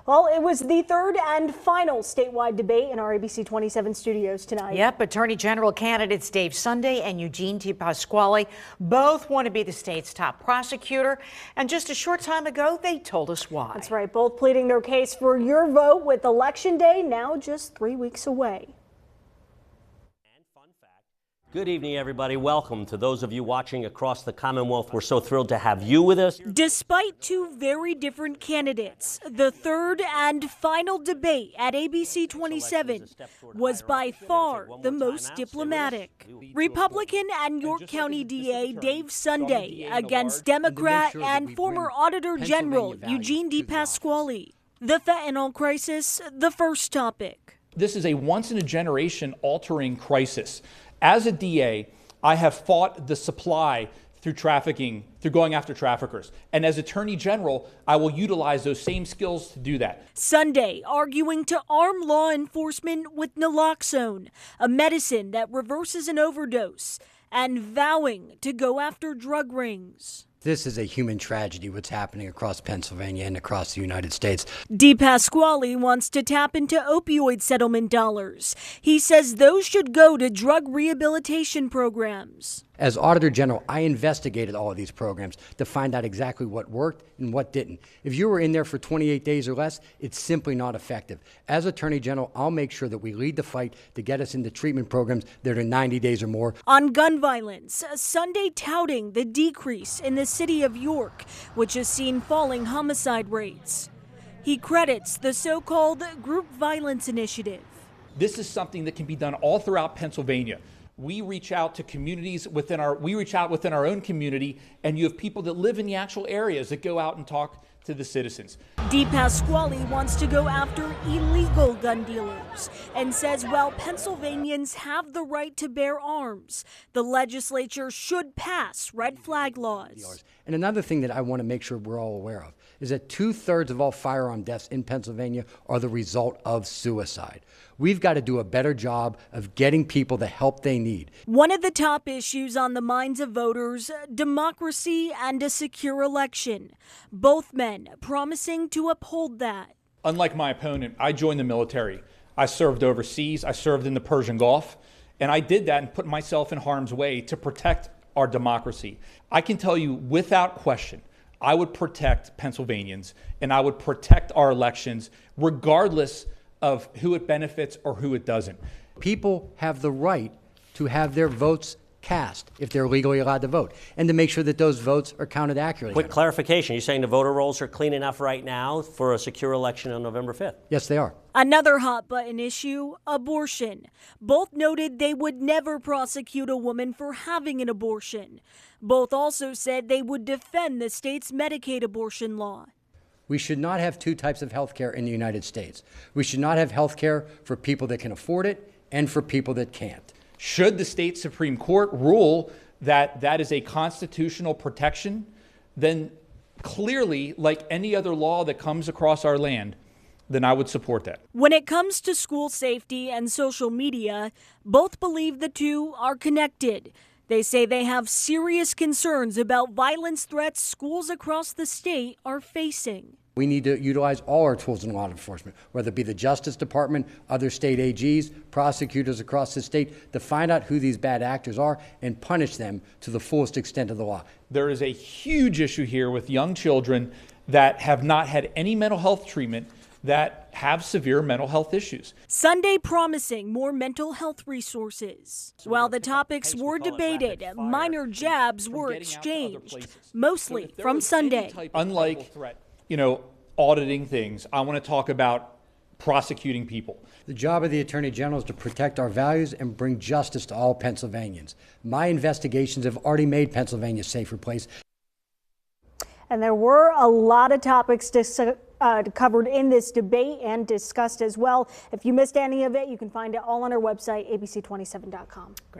Well, it was the third and final statewide debate in our ABC 27 studios tonight. Yep, Attorney General candidates Dave Sunday and Eugene T. Pasquale both want to be the state's top prosecutor. And just a short time ago, they told us why. That's right, both pleading their case for your vote with Election Day now just 3 weeks away. Good evening, everybody. Welcome to those of you watching across the Commonwealth. We're so thrilled to have you with us. Despite two very different candidates, the third and final debate at ABC 27 was by far the most diplomatic. Republican and York County DA Dave Sunday against Democrat and former Auditor General Eugene D. Pasquale. The fentanyl crisis, the first topic. This is a once-in-a-generation altering crisis. As a DA, I have fought the supply through trafficking, through going after traffickers. And as Attorney General, I will utilize those same skills to do that. Sunday arguing to arm law enforcement with naloxone, a medicine that reverses an overdose, and vowing to go after drug rings. This is a human tragedy, what's happening across Pennsylvania and across the United States. D. Pasquale wants to tap into opioid settlement dollars. He says those should go to drug rehabilitation programs. As Auditor General, I investigated all of these programs to find out exactly what worked and what didn't. If you were in there for 28 days or less, it's simply not effective. As Attorney General, I'll make sure that we lead the fight to get us into treatment programs that are 90 days or more. On gun violence, Sunday touting the decrease in the city of York, which has seen falling homicide rates. He credits the so-called Group Violence Initiative. This is something that can be done all throughout Pennsylvania. We reach out to communities within our own community, and you have people that live in the actual areas that go out and talk to the citizens. D. Pasquale wants to go after illegal gun dealers and says while Pennsylvanians have the right to bear arms, the legislature should pass red flag laws. And another thing that I want to make sure we're all aware of is that 2/3 of all firearm deaths in Pennsylvania are the result of suicide. We've got to do a better job of getting people the help they need. One of the top issues on the minds of voters, democracy and a secure election. Both men promising to uphold that. Unlike my opponent, I joined the military. I served overseas. I served in the Persian Gulf. And I did that and put myself in harm's way to protect our democracy. I can tell you without question, I would protect Pennsylvanians and I would protect our elections regardless of who it benefits or who it doesn't. People have the right to have their votes cast if they're legally allowed to vote, and to make sure that those votes are counted accurately. Quick clarification, you're saying the voter rolls are clean enough right now for a secure election on November 5th? Yes, they are. Another hot button issue, abortion. Both noted they would never prosecute a woman for having an abortion. Both also said they would defend the state's Medicaid abortion law. We should not have two types of health care in the United States. We should not have health care for people that can afford it and for people that can't. Should the state Supreme Court rule that that is a constitutional protection, then clearly, like any other law that comes across our land, then I would support that. When it comes to school safety and social media, both believe the two are connected. They say they have serious concerns about violence threats schools across the state are facing. We need to utilize all our tools in law enforcement, whether it be the Justice Department, other state AGs, prosecutors across the state, to find out who these bad actors are and punish them to the fullest extent of the law. There is a huge issue here with young children that have not had any mental health treatment, that have severe mental health issues. Sunday promising more mental health resources. While the topics were debated, minor jabs were exchanged, mostly from Sunday. Unlike, auditing things, I want to talk about prosecuting people. The job of the Attorney General is to protect our values and bring justice to all Pennsylvanians. My investigations have already made Pennsylvania a safer place. And there were a lot of topics covered in this debate and discussed as well. If you missed any of it, you can find it all on our website, abc27.com.